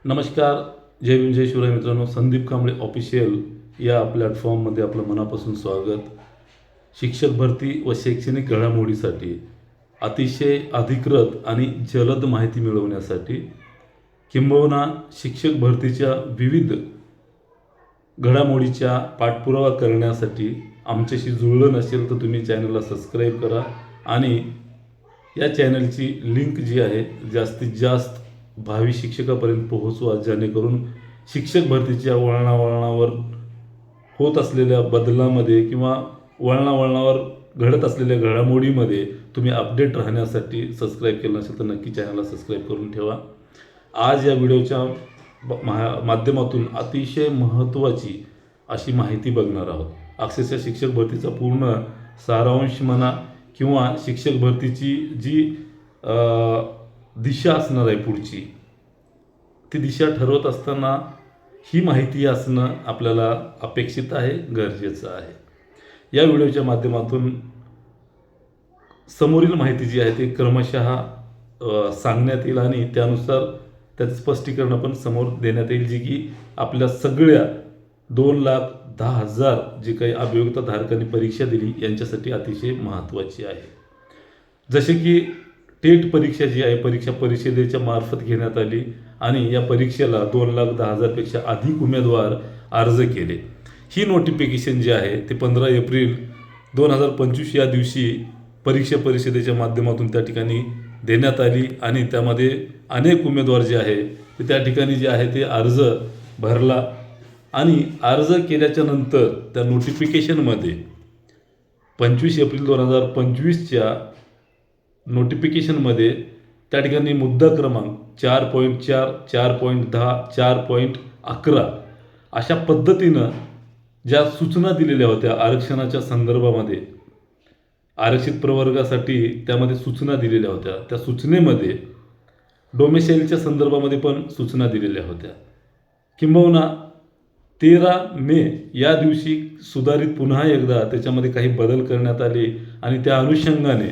नमस्कार. जय भीम, जय शिवराय मित्रांनो. संदीप कांबळे ऑफिशियल या प्लॅटफॉर्ममध्ये आपलं मनापासून स्वागत. शिक्षक भरती व शैक्षणिक घडामोडीसाठी अतिशय अधिकृत आणि जलद माहिती मिळवण्यासाठी किंबहुना शिक्षक भरतीच्या विविध घडामोडीच्या पाठपुरावा करण्यासाठी आमच्याशी जुळलं नसेल तर तुम्ही चॅनलला सबस्क्राईब करा आणि या चॅनलची लिंक जी आहे जास्तीत जास्त भावी शिक्षकापर्यंत पोहोचवा, जेणेकरून शिक्षक भरतीच्या वळणावळणावर होत असलेल्या बदलामध्ये किंवा वळणावळणावर घडत असलेल्या घडामोडीमध्ये तुम्ही अपडेट राहण्यासाठी सबस्क्राईब केलं नसेल तर नक्की चॅनलला सबस्क्राईब करून ठेवा. आज या व्हिडिओच्या माध्यमातून अतिशय महत्त्वाची अशी माहिती बघणार आहोत. अक्षरशः शिक्षक भरतीचा पूर्ण सारांश म्हणा किंवा शिक्षक भरतीची जी दिशा असणार आहे पुढची, ती दिशा ठरवत असताना ही माहिती असणं आपल्याला अपेक्षित आहे, गरजेचं आहे. या व्हिडिओच्या माध्यमातून समोरील माहिती जी आहे ती क्रमशः सांगण्यात येईल आणि त्यानुसार त्याचं स्पष्टीकरण पण समोर देण्यात येईल, जी की आपल्या सगळ्या 2,10,000 जे काही अभियोग्यता धारकांनी परीक्षा दिली यांच्यासाठी अतिशय महत्त्वाची आहे. जसे की टेट परीक्षा जी आहे परीक्षा परिषदेच्या मार्फत घेण्यात आली आणि या परीक्षेला 2,10,000पेक्षा अधिक उमेदवार अर्ज केले. ही नोटिफिकेशन जी आहे ते 15 एप्रिल 2025 या दिवशी परीक्षा परिषदेच्या माध्यमातून त्या ठिकाणी देण्यात आली आणि त्यामध्ये अनेक उमेदवार जे आहे ते त्या ठिकाणी जे आहे ते अर्ज भरला आणि अर्ज केल्याच्या नंतर त्या नोटिफिकेशनमध्ये 25 एप्रिल 2025च्या नोटिफिकेशनमध्ये त्या ठिकाणी मुद्दा क्रमांक 4.4, 4.10, 4.11 अशा पद्धतीनं ज्या सूचना दिलेल्या होत्या आरक्षणाच्या संदर्भामध्ये, आरक्षित प्रवर्गासाठी त्यामध्ये सूचना दिलेल्या होत्या. त्या सूचनेमध्ये डोमेसाईलच्या संदर्भामध्ये पण सूचना दिलेल्या होत्या. किंबहुना 13 मे या दिवशी सुधारित पुन्हा एकदा त्याच्यामध्ये काही बदल करण्यात आले आणि त्या अनुषंगाने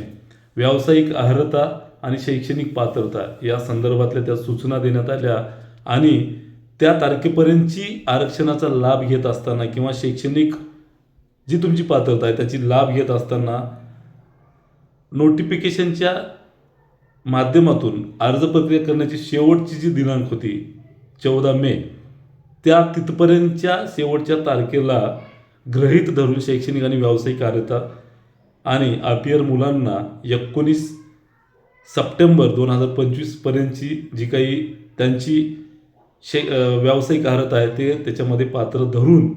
व्यावसायिक अर्हता आणि शैक्षणिक पात्रता या संदर्भातल्या त्या सूचना देण्यात आल्या आणि त्या तारखेपर्यंतची आरक्षणाचा लाभ घेत असताना किंवा शैक्षणिक जी तुमची पात्रता आहे त्याची लाभ घेत असताना नोटिफिकेशनच्या माध्यमातून अर्ज प्रक्रिया करण्याची शेवटची जी दिनांक होती 14 मे, त्या तिथपर्यंतच्या शेवटच्या तारखेला गृहीत धरून शैक्षणिक आणि व्यावसायिक अर्हता आणि आरपीआर मुलांना 19 सप्टेंबर 2025 पर्यंतची जी काही त्यांची व्यावसायिक अर्हता आहे ते त्याच्यामध्ये पात्र धरून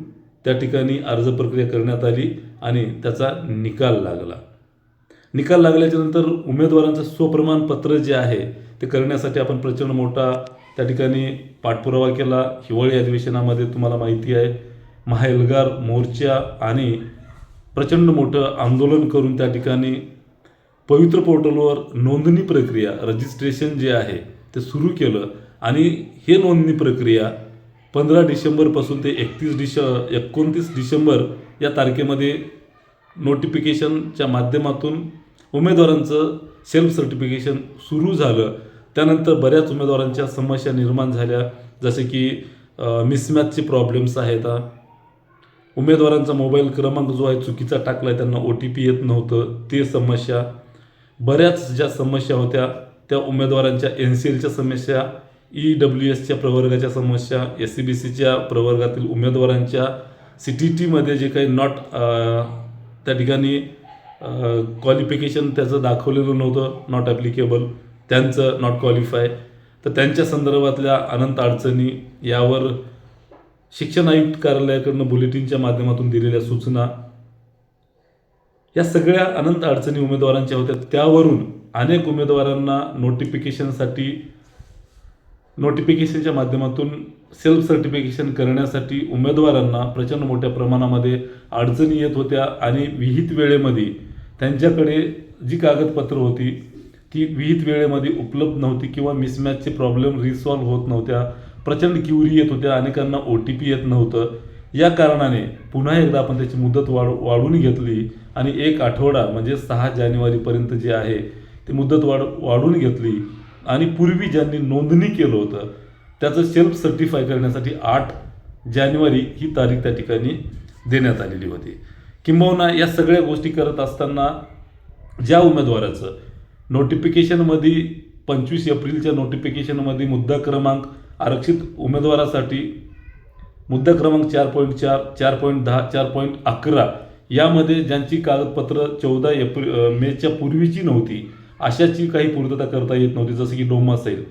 त्या ठिकाणी अर्ज प्रक्रिया करण्यात आली आणि त्याचा निकाल लागला. निकाल लागल्याच्या नंतर उमेदवारांचं स्वप्रमाणपत्र जे आहे ते करण्यासाठी आपण प्रचंड मोठा त्या ठिकाणी पाठपुरावा केला. हिवाळी अधिवेशनामध्ये तुम्हाला माहिती आहे महाएल्गार मोर्चा आणि प्रचंड मोठं आंदोलन करून त्या ठिकाणी पवित्र पोर्टलवर नोंदणी प्रक्रिया रजिस्ट्रेशन जे आहे ते सुरू केलं आणि हे नोंदणी प्रक्रिया 15 डिसेंबरपासून ते 29 डिसेंबर या तारखेमध्ये नोटिफिकेशनच्या माध्यमातून उमेदवारांचं सेल्फ सर्टिफिकेशन सुरू झालं. त्यानंतर बऱ्याच उमेदवारांच्या समस्या निर्माण झाल्या, जसे की मिसमॅचचे प्रॉब्लेम्स आहेत. उमेदवारांचा मोबाईल क्रमांक जो आहे चुकीचा टाकला आहे, त्यांना OTP येत नव्हतं, ते समस्या. बऱ्याच ज्या समस्या होत्या त्या उमेदवारांच्या NCLच्या समस्या, EWSच्या प्रवर्गाच्या समस्या, SCBCच्या प्रवर्गातील उमेदवारांच्या CTTमध्ये जे काही त्या ठिकाणी क्वालिफिकेशन त्याचं दाखवलेलं नव्हतं, नॉट ॲप्लिकेबल, त्यांचं नॉट क्वालिफाय, तर त्यांच्या संदर्भातल्या अनंत अडचणी, यावर शिक्षण आयुक्त कार्यालयाकडनं बुलेटिनच्या माध्यमातून दिलेल्या सूचना, या सगळ्या अनंत अडचणी उमेदवारांच्या होत्या. त्यावरून अनेक उमेदवारांना नोटिफिकेशनच्या माध्यमातून सेल्फ सर्टिफिकेशन करण्यासाठी उमेदवारांना प्रचंड मोठ्या प्रमाणामध्ये अडचणी येत होत्या आणि विहित वेळेमध्ये त्यांच्याकडे जी कागदपत्र होती ती विहित वेळेमध्ये उपलब्ध नव्हती किंवा मिसमॅचचे प्रॉब्लेम रिसॉल्व्ह होत नव्हत्या. प्रचंड क्युरी येत होत्या, अनेकांना OTP येत नव्हतं. या कारणाने पुन्हा एकदा आपण त्याची मुदत वाढवून घेतली आणि 1 आठवडा म्हणजे 6 जानेवारीपर्यंत जे आहे ती मुदत वाढवून घेतली आणि पूर्वी ज्यांनी नोंदणी केलं होतं त्याचं सेल्फ सर्टिफाय करण्यासाठी 8 जानेवारी ही तारीख त्या ठिकाणी देण्यात आलेली होती. किंबहुना या सगळ्या गोष्टी करत असताना ज्या उमेदवाराचं नोटिफिकेशनमध्ये 25 एप्रिलच्या नोटिफिकेशनमध्ये मुद्दा क्रमांक आरक्षित उमेदवारासाठी मुद्दा क्रमांक 4.4, 4.10, 4.11 यामध्ये ज्यांची कागदपत्र 14 मेच्या पूर्वीची नव्हती अशाची काही पूर्तता करता येत नव्हती, जसं की डोमासाईल.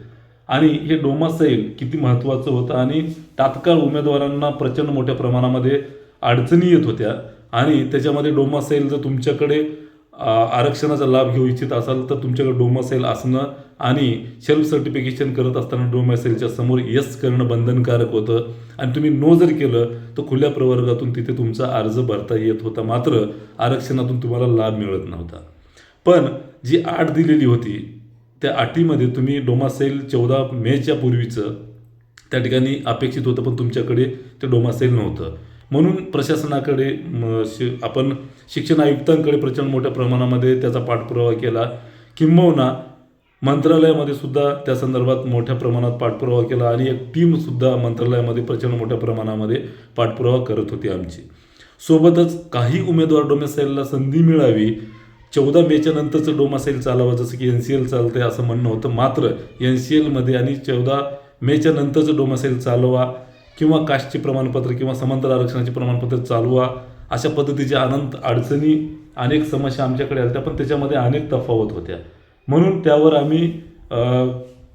आणि हे डोमासाईल किती महत्त्वाचं होतं आणि तात्काळ उमेदवारांना प्रचंड मोठ्या प्रमाणामध्ये अडचणी येत होत्या. आणि त्याच्यामध्ये डोमासाईल जर तुमच्याकडे आरक्षणाचा लाभ घेऊ इच्छित असाल तर तुमच्याकडे डोमासाईल असणं आणि सेल्फ सर्टिफिकेशन करत असताना डोमासाईलच्या समोर यस करणं बंधनकारक होतं. आणि तुम्ही नो जर केलं तर खुल्या प्रवर्गातून तिथे तुमचा अर्ज भरता येत होता, मात्र आरक्षणातून तुम्हाला लाभ मिळत नव्हता. पण जी 8 दिलेली होती त्या 8मध्ये तुम्ही डोमासाईल 14 मेच्या पूर्वीचं त्या ठिकाणी अपेक्षित होतं, पण तुमच्याकडे ते डोमासाईल नव्हतं. म्हणून प्रशासनाकडे आपण शिक्षण आयुक्तांकडे प्रचंड मोठ्या प्रमाणामध्ये त्याचा पाठपुरावा केला. किंबहुना मंत्रालयामध्ये सुद्धा त्या संदर्भात मोठ्या प्रमाणात पाठपुरावा केला आणि एक टीमसुद्धा मंत्रालयामध्ये प्रचंड मोठ्या प्रमाणामध्ये पाठपुरावा करत होती आमची. सोबतच काही उमेदवार डोमासाईलला संधी मिळावी 14 मेच्या नंतरचं डोमासाईल चालावं, जसं की NCL चालतंय असं म्हणणं होतं. मात्र NCLमध्ये आणि 14 मेच्या नंतरचं डोमासाईल चालवा किंवा कास्टचे प्रमाणपत्र किंवा समांतर आरक्षणाचे प्रमाणपत्र चालवा अशा पद्धतीच्या अनंत अडचणी अनेक समस्या आमच्याकडे आल्या, पण त्याच्यामध्ये अनेक तफावत होत्या. म्हणून त्यावर आम्ही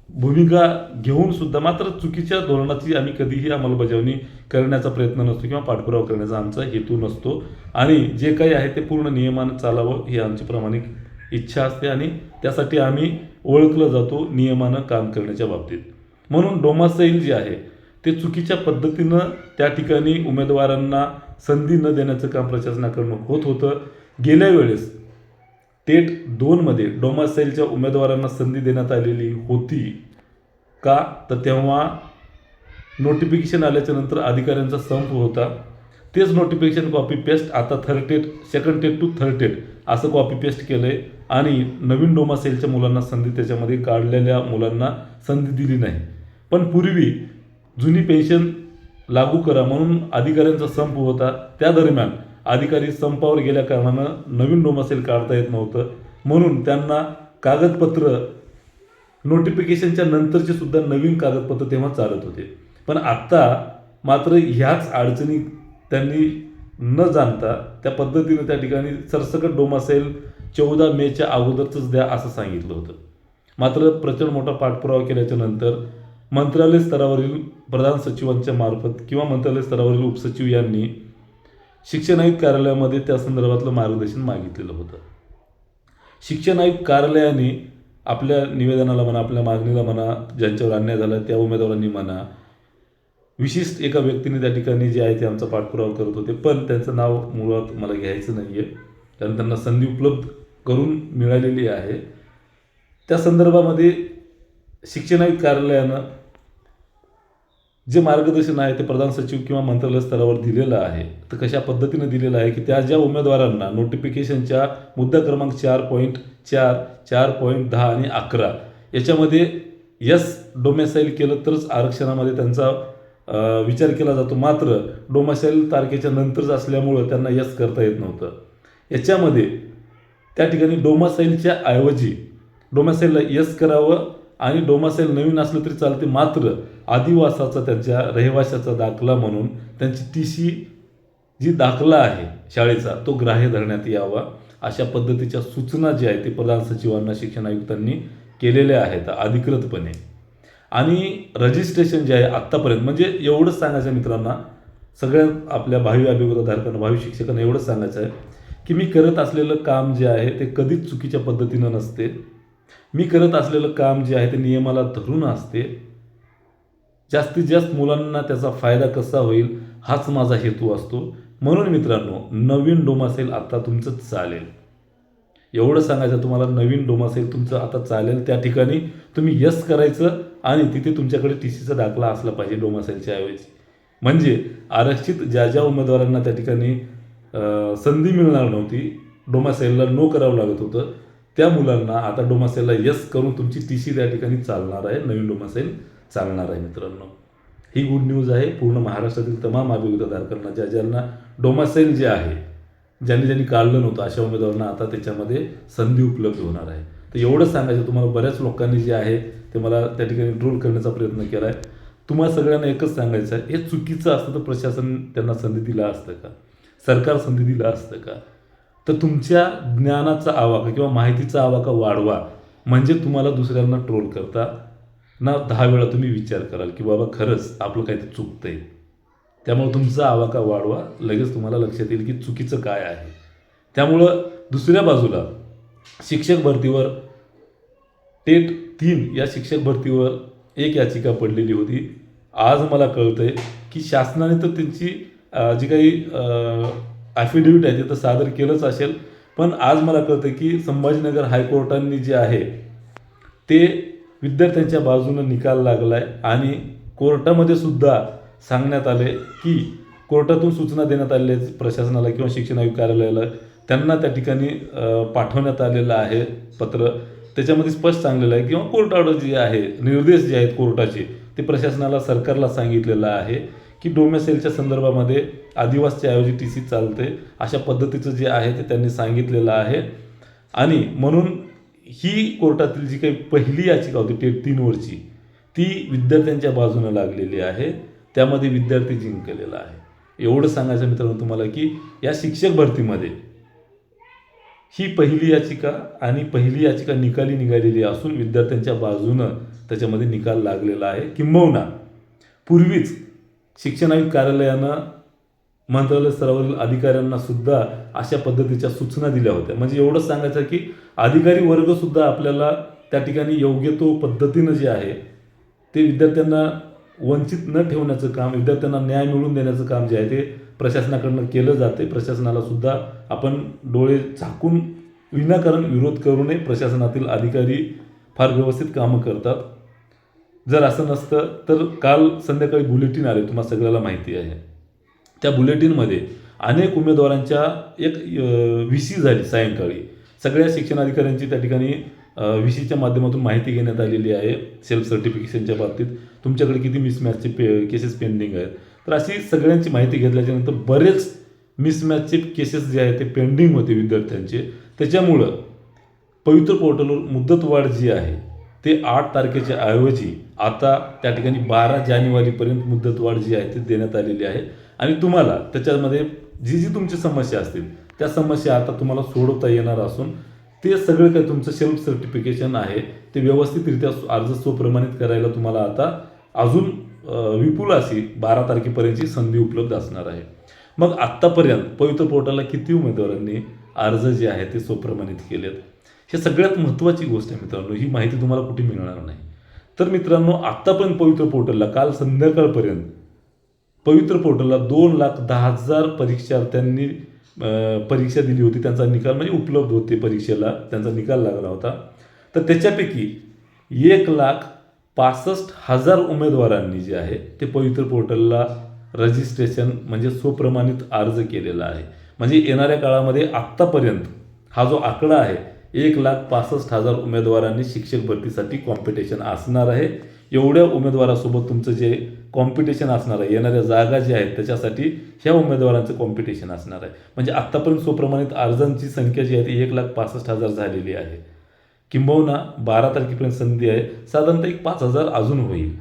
भूमिका घेऊन सुद्धा मात्र चुकीच्या धोरणाची आम्ही कधीही अंमलबजावणी करण्याचा प्रयत्न नसतो किंवा पाठपुरावा करण्याचा आमचा हेतू नसतो. आणि जे काही आहे ते पूर्ण नियमानं चालावं ही आमची प्रामाणिक इच्छा असते आणि त्यासाठी आम्ही ओळखलं जातो नियमानं काम करण्याच्या बाबतीत. म्हणून डोमासाईल जे आहे ते चुकीच्या पद्धतीनं त्या ठिकाणी उमेदवारांना संधी न देण्याचं काम प्रशासनाकडून होत होतं. गेल्या वेळेस टेट 2मध्ये डोमासाईलच्या उमेदवारांना संधी देण्यात आलेली होती का, तर तेव्हा नोटिफिकेशन आल्याच्या नंतर अधिकाऱ्यांचा संप होता. तेच नोटिफिकेशन कॉपी पेस्ट आता second TET to third TET असं कॉपी पेस्ट केलं आहे आणि नवीन डोमासाईलच्या मुलांना संधी त्याच्यामध्ये काढलेल्या मुलांना संधी दिली नाही. पण पूर्वी जुनी पेन्शन लागू करा म्हणून अधिकाऱ्यांचा संप होता. त्या दरम्यान अधिकारी संपावर गेल्या कारणानं नवीन डोमासाईल काढता येत नव्हतं, म्हणून त्यांना कागदपत्र नोटिफिकेशनच्या नंतरचे सुद्धा नवीन कागदपत्र तेव्हा चालत होते. पण आत्ता मात्र ह्याच अडचणी त्यांनी न जाणता त्या पद्धतीने त्या ठिकाणी सरसकट डोमासाईल 14 मेच्या अगोदरच द्या असं सांगितलं होतं. मात्र प्रचंड मोठा पाठपुरावा केल्याच्या नंतर मंत्रालय स्तरावरील प्रधान सचिवांच्या मार्फत किंवा मंत्रालय स्तरावरील उपसचिव यांनी शिक्षण आयुक्त कार्यालयामध्ये त्या संदर्भातलं मार्गदर्शन मागितलेलं होतं. शिक्षण आयुक्त कार्यालयाने आपल्या निवेदनाला म्हणा, आपल्या मागणीला म्हणा, ज्यांच्यावर अन्याय झाला त्या उमेदवारांनी म्हणा, विशिष्ट एका व्यक्तीने त्या ठिकाणी जे आहे ते आमचा पाठपुरावा करत होते, पण त्यांचं नाव मुळात मला घ्यायचं नाही आहे कारण त्यांना संधी उपलब्ध करून मिळालेली आहे. त्या संदर्भामध्ये शिक्षण आयुक्त कार्यालयानं जे मार्गदर्शन आहे ते प्रधान सचिव किंवा मंत्रालय स्तरावर दिलेलं आहे. तर कशा पद्धतीने दिलेलं आहे की त्या ज्या उमेदवारांना नोटिफिकेशनच्या मुद्दा क्रमांक 4.4, 4.10 आणि 11 याच्यामध्ये यस डोमेसाईल केलं तरच आरक्षणामध्ये त्यांचा विचार केला जातो, मात्र डोमेसाईल तारखेच्या नंतरच असल्यामुळं त्यांना यस करता येत नव्हतं. याच्यामध्ये त्या ठिकाणी डोमेसाईलच्या ऐवजी डोमेसाईलला यस करावं आणि डोमासाईल नवीन असलं तरी चालते, मात्र आदिवासाचा त्यांच्या रहिवाशाचा दाखला म्हणून त्यांची TC जी दाखला आहे शाळेचा तो ग्राह्य धरण्यात यावा अशा पद्धतीच्या सूचना ज्या आहेत ते प्रधान सचिवांना शिक्षण आयुक्तांनी केलेल्या आहेत अधिकृतपणे. आणि रजिस्ट्रेशन जे आहे आत्तापर्यंत म्हणजे एवढंच सांगायचं मित्रांना, सगळ्या आपल्या भावी अभियोगधारकांना, भावी शिक्षकांना एवढंच सांगायचं आहे की मी करत असलेलं काम जे आहे ते कधीच चुकीच्या पद्धतीनं नसते. मी करत असलेलं काम जे आहे ते नियमाला धरून असते. जास्तीत जास्त मुलांना त्याचा फायदा कसा होईल हाच माझा हेतू असतो. म्हणून मित्रांनो, नवीन डोमासाईल आता तुमचं चालेल, एवढं सांगायचं तुम्हाला, नवीन डोमासाईल तुमचं आता चालेल. त्या ठिकाणी तुम्ही यस करायचं आणि तिथे तुमच्याकडे TCचा दाखला असला पाहिजे डोमासाईलच्या ऐवजी. म्हणजे आरक्षित ज्या ज्या उमेदवारांना त्या ठिकाणी संधी मिळणार नव्हती, डोमासाईलला नो करावं लागत होतं, त्या मुलांना आता डोमासाईलला यस करून तुमची TC त्या ठिकाणी चालणार आहे, नवीन डोमासाईल चालणार आहे मित्रांनो. ही गुड न्यूज आहे पूर्ण महाराष्ट्रातील तमाम अभियोगताधारकांना, ज्यांना डोमासाईल जे आहे, ज्यांनी ज्यांनी काढलं नव्हतं, अशा उमेदवारांना आता त्याच्यामध्ये संधी उपलब्ध होणार आहे. तर एवढं सांगायचं तुम्हाला. बऱ्याच लोकांनी जे आहे ते मला त्या ठिकाणी ट्रोल करण्याचा प्रयत्न केला आहे. तुम्हाला सगळ्यांना एकच सांगायचं आहे, हे चुकीचं असतं तर प्रशासन त्यांना संधी दिला असतं का, सरकार संधी दिलं असतं का? तर तुमच्या ज्ञानाचा आवाका किंवा माहितीचा आवाका वाढवा, म्हणजे तुम्हाला दुसऱ्यांना ट्रोल करता ना 10 वेळा तुम्ही विचार कराल की बाबा खरंच आपलं काहीतरी चुकतंय. त्यामुळे तुमचा आवाका वाढवा, लगेच तुम्हाला लक्षात येईल की चुकीचं काय आहे. त्यामुळं दुसऱ्या बाजूला शिक्षक भरतीवर टेट 3 या शिक्षक भरतीवर एक याचिका पडलेली होती. आज मला कळतंय की शासनाने तर त्यांची जी काही ॲफिडेव्हिट आहे ते तर सादर केलंच असेल, पण आज मला कळतं की संभाजीनगर हायकोर्टाने जे आहे ते विद्यार्थ्यांच्या बाजूनं निकाल लागला आहे आणि कोर्टामध्ये सुद्धा सांगण्यात आले की कोर्टातून सूचना देण्यात आलेल्या आहेत प्रशासनाला किंवा शिक्षण आयुक्त कार्यालयाला, त्यांना त्या ठिकाणी पाठवण्यात आलेलं आहे पत्र. त्याच्यामध्ये स्पष्ट सांगलेलं आहे किंवा कोर्ट ऑर्डर जी आहे, निर्देश जे आहेत कोर्टाचे, ते प्रशासनाला सरकारला सांगितलेलं आहे की डोमेसाईलच्या संदर्भामध्ये आदिवासच्या ऐवजी TC चालते, अशा पद्धतीचं जे आहे ते त्यांनी सांगितलेलं आहे. आणि म्हणून ही कोर्टातील जी काही पहिली याचिका होती टेट 3 वरची, ती विद्यार्थ्यांच्या बाजूनं लागलेली आहे. त्यामध्ये विद्यार्थी जिंकलेला आहे. एवढं सांगायचं मित्रांनो तुम्हाला की या शिक्षक भरतीमध्ये ही पहिली याचिका आणि पहिली याचिका निकाली निघालेली असून विद्यार्थ्यांच्या बाजूनं त्याच्यामध्ये निकाल लागलेला आहे. किंबहुना पूर्वीच शिक्षण आयुक्त कार्यालयानं मंत्रालय स्तरावरील अधिकाऱ्यांना सुद्धा अशा पद्धतीच्या सूचना दिल्या होत्या. म्हणजे एवढंच सांगायचं की अधिकारी वर्ग सुद्धा आपल्याला त्या ठिकाणी योग्य तो पद्धतीनं जे आहे ते विद्यार्थ्यांना वंचित न ठेवण्याचं काम, विद्यार्थ्यांना न्याय मिळवून देण्याचं काम जे आहे ते प्रशासनाकडनं केलं जाते. प्रशासनाला सुद्धा आपण डोळे झाकून विनाकारण विरोध करू नये. प्रशासनातील अधिकारी फार व्यवस्थित कामं करतात. जर असं नसतं तर काल संध्याकाळी बुलेटिन आले, तुम्हाला सगळ्याला माहिती आहे. त्या बुलेटिनमध्ये अनेक उमेदवारांच्या एक VC झाली सायंकाळी. सगळ्या शिक्षणाधिकाऱ्यांची त्या ठिकाणी VCच्या माध्यमातून माहिती घेण्यात आलेली आहे सेल्फ सर्टिफिकेशनच्या बाबतीत. तुमच्याकडे किती मिसमॅचचे केसेस पेंडिंग आहेत, तर अशी सगळ्यांची माहिती घेतल्याच्यानंतर बरेच मिसमॅचचे केसेस जे आहेत ते पेंडिंग होते विद्यार्थ्यांचे. त्याच्यामुळं पवित्र पोर्टलवर मुदतवाढ जी आहे ते 8 तारखेच्या ऐवजी आता त्या ठिकाणी 12 जानेवारीपर्यंत मुदतवाढ जी आहे ती देण्यात आलेली आहे. आणि तुम्हाला त्याच्यामध्ये जी तुमची समस्या असतील त्या समस्या आता तुम्हाला सोडवता येणार असून ते सगळं काही तुमचं सेल्फ सर्टिफिकेशन आहे ते व्यवस्थितरित्या अर्ज स्वप्रमाणित करायला तुम्हाला आता अजून विपुल अशी 12 तारखेपर्यंतची संधी उपलब्ध असणार आहे. मग आत्तापर्यंत पवित्र पोर्टलला किती उमेदवारांनी अर्ज जे आहे ते स्वप्रमाणित केलेत, हे सगळ्यात महत्त्वाची गोष्ट आहे मित्रांनो. ही माहिती तुम्हाला कुठे मिळणार नाही. तर मित्रांनो, आत्तापर्यंत पवित्र पोर्टलला काल संध्याकाळपर्यंत पवित्र पोर्टलला 2,10,000 परीक्षार्थ्यांनी परीक्षा दिली होती. त्यांचा निकाल म्हणजे उपलब्ध होते, परीक्षेला त्यांचा निकाल लागला होता. तर त्याच्यापैकी 1,65,000 उमेदवारांनी जे आहे ते पवित्र पोर्टलला रजिस्ट्रेशन म्हणजे स्वप्रमाणित अर्ज केलेला आहे. म्हणजे येणाऱ्या काळामध्ये आत्तापर्यंत हा जो आकडा आहे 1,65,000 उमेदवारांनी शिक्षक भरतीसाठी कॉम्पिटिशन असणार आहे. एवढ्या उमेदवारासोबत तुमचं जे कॉम्पिटिशन असणार आहे, येणाऱ्या जागा ज्या आहेत त्याच्यासाठी ह्या उमेदवारांचं कॉम्पिटिशन असणार आहे. म्हणजे आत्तापर्यंत स्वप्रमाणित अर्जांची संख्या जी आहे ती 1,65,000 झालेली आहे. किंबहुना 12 तारखेपर्यंत संधी आहे, साधारणतः 5,000 अजून होईल.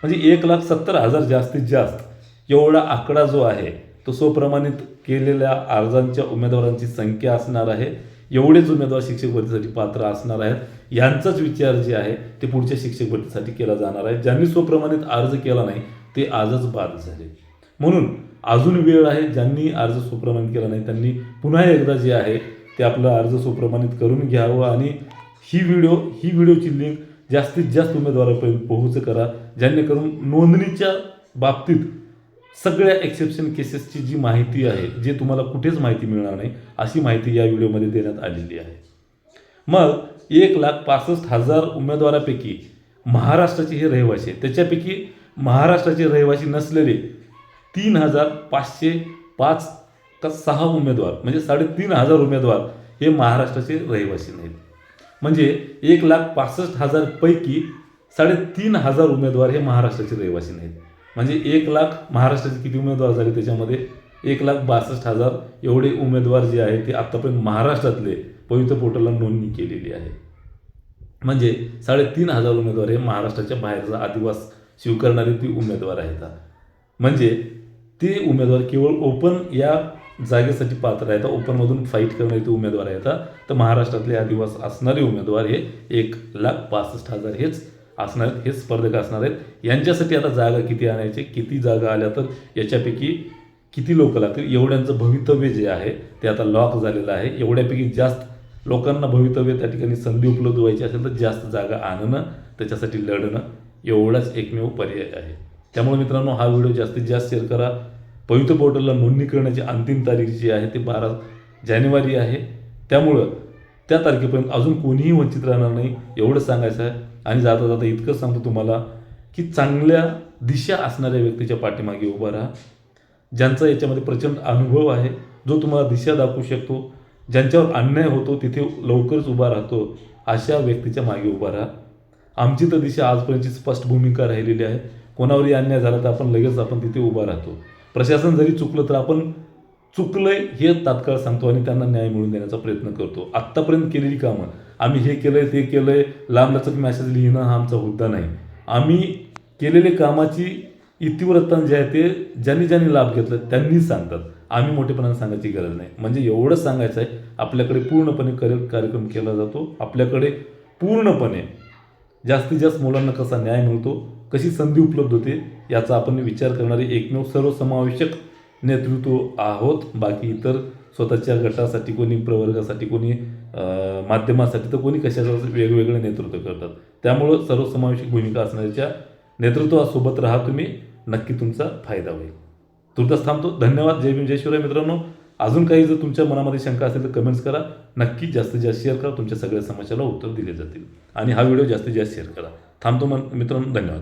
म्हणजे 1,70,000 जास्तीत जास्त एवढा आकडा जो आहे तो स्वप्रमाणित केलेल्या अर्जांच्या उमेदवारांची संख्या असणार आहे. एवढेच उमेदवार शिक्षक भरतीसाठी पात्र असणार आहेत. यांचाच विचार जे आहे ते पुढच्या शिक्षक भरतीसाठी केला जाणार आहे. ज्यांनी स्वप्रमाणित अर्ज केला नाही ते आजच बाद झाले. म्हणून अजून वेळ आहे. ज्यांनी अर्ज स्वप्रमाणित केला नाही त्यांनी पुन्हा एकदा जे आहे ते आपला अर्ज स्वप्रमाणित करून घ्यावं आणि ही व्हिडिओची लिंक जास्तीत जास्त उमेदवारापर्यंत पोहोच करा, जेणेकरून नोंदणीच्या बाबतीत सगळ्या एक्सेप्शन केसेसची जी माहिती आहे, जे तुम्हाला कुठेच माहिती मिळणार नाही अशी माहिती या व्हिडिओमध्ये देण्यात आलेली आहे. मग 1,65,000 उमेदवारापैकी महाराष्ट्राचे हे रहिवासी आहेत. त्याच्यापैकी महाराष्ट्राचे रहिवासी नसलेले 3,505 का 6 उमेदवार म्हणजे 3,500 उमेदवार हे महाराष्ट्राचे रहिवासी नाहीत. म्हणजे 1,65,000 पैकी 3,500 उमेदवार हे महाराष्ट्राचे रहिवासी नाहीत. म्हणजे 1,00,000 महाराष्ट्राचे किती उमेदवार झाले त्याच्यामध्ये 1,62,000 एवढे उमेदवार जे आहेत ते आत्तापर्यंत महाराष्ट्रातले पवित्र पोर्टलला नोंदणी केलेली आहे. म्हणजे 3,500 उमेदवार हे महाराष्ट्राच्या बाहेरचा आदिवास स्वीकारणारे ती उमेदवार आहेत. म्हणजे ते उमेदवार केवळ ओपन या जागेसाठी पात्र आहेत, ओपनमधून फाईट करणारे ते उमेदवार आहेत. तर महाराष्ट्रातले आदिवास असणारे उमेदवार हे 1,62,000 हेच असणार आहेत, हेच स्पर्धक असणार आहेत. यांच्यासाठी आता जागा किती आणायचे, किती जागा आल्या तर याच्यापैकी किती लोक लागतील एवढ्यांचं भवितव्य जे आहे ते आता लॉक झालेलं आहे. एवढ्यापैकी जास्त लोकांना भवितव्य त्या ठिकाणी संधी उपलब्ध व्हायची असेल तर जास्त जागा आणणं, त्याच्यासाठी लढणं एवढाच एकमेव पर्याय आहे. त्यामुळे मित्रांनो हा व्हिडिओ जास्तीत जास्त शेअर करा. पवित्र पोर्टलला नोंदणी करण्याची अंतिम तारीख जी आहे ती 12 जानेवारी आहे. त्यामुळं त्या तारखेपर्यंत अजून कोणीही वंचित राहणार नाही एवढं सांगायचं आहे. आणि जाता जाता इतकंच सांगतो तुम्हाला की चांगल्या दिशा असणाऱ्या व्यक्तीच्या पाठीमागे उभा राहा, ज्यांचा याच्यामध्ये प्रचंड अनुभव आहे, जो तुम्हाला दिशा दाखवू शकतो, ज्यांच्यावर अन्याय होतो तिथे लवकरच उभा राहतो, अशा व्यक्तीच्या मागे उभा राहा. आमची तर दिशा आजपर्यंतची स्पष्ट भूमिका राहिलेली आहे. कोणावरही अन्याय झाला तर आपण तिथे उभा राहतो. प्रशासन जरी चुकलं तर आपण चुकलंय हे तात्काळ सांगतो आणि त्यांना न्याय मिळवून देण्याचा प्रयत्न करतो. आत्तापर्यंत केलेली कामं आम्ही हे केलंय ते केलंय लांबलचक मेसेज लिहिणं हा आमचा मुद्दा नाही. आम्ही केलेले कामाची इतिवृत्तांत जे आहे ते ज्यांनी लाभ घेतला त्यांनीच सांगतात. आम्ही मोठेपणाने सांगायची गरज नाही. म्हणजे एवढंच सांगायचं आहे, आपल्याकडे पूर्णपणे कार्यक्रम केला जातो. आपल्याकडे पूर्णपणे जास्तीत जास्त मुलांना कसा न्याय मिळतो, कशी संधी उपलब्ध होते याचा आपण विचार करणारे एकमेव सर्वसमावेशक नेतृत्व आहोत. बाकी इतर स्वतःच्या गटासाठी कोणी प्रवर्गासाठी, कोणी माध्यमासाठी, तर कोणी कशाचं वेगवेगळे नेतृत्व करतात. त्यामुळं सर्वसमावेशक भूमिका असणाऱ्याच्या नेतृत्वासोबत राहा तुम्ही, नक्की तुमचा फायदा होईल. तुर्तास थांबतो. धन्यवाद. जय भीम, जय शिवराय मित्रांनो. अजून काही जर तुमच्या मनामध्ये शंका असेल तर कमेंट्स करा. नक्की जास्तीत जास्त शेअर करा. तुमच्या सगळ्या समस्याला उत्तर दिले जातील. आणि हा व्हिडिओ जास्तीत जास्त शेअर करा. थांबतो मित्रांनो. धन्यवाद.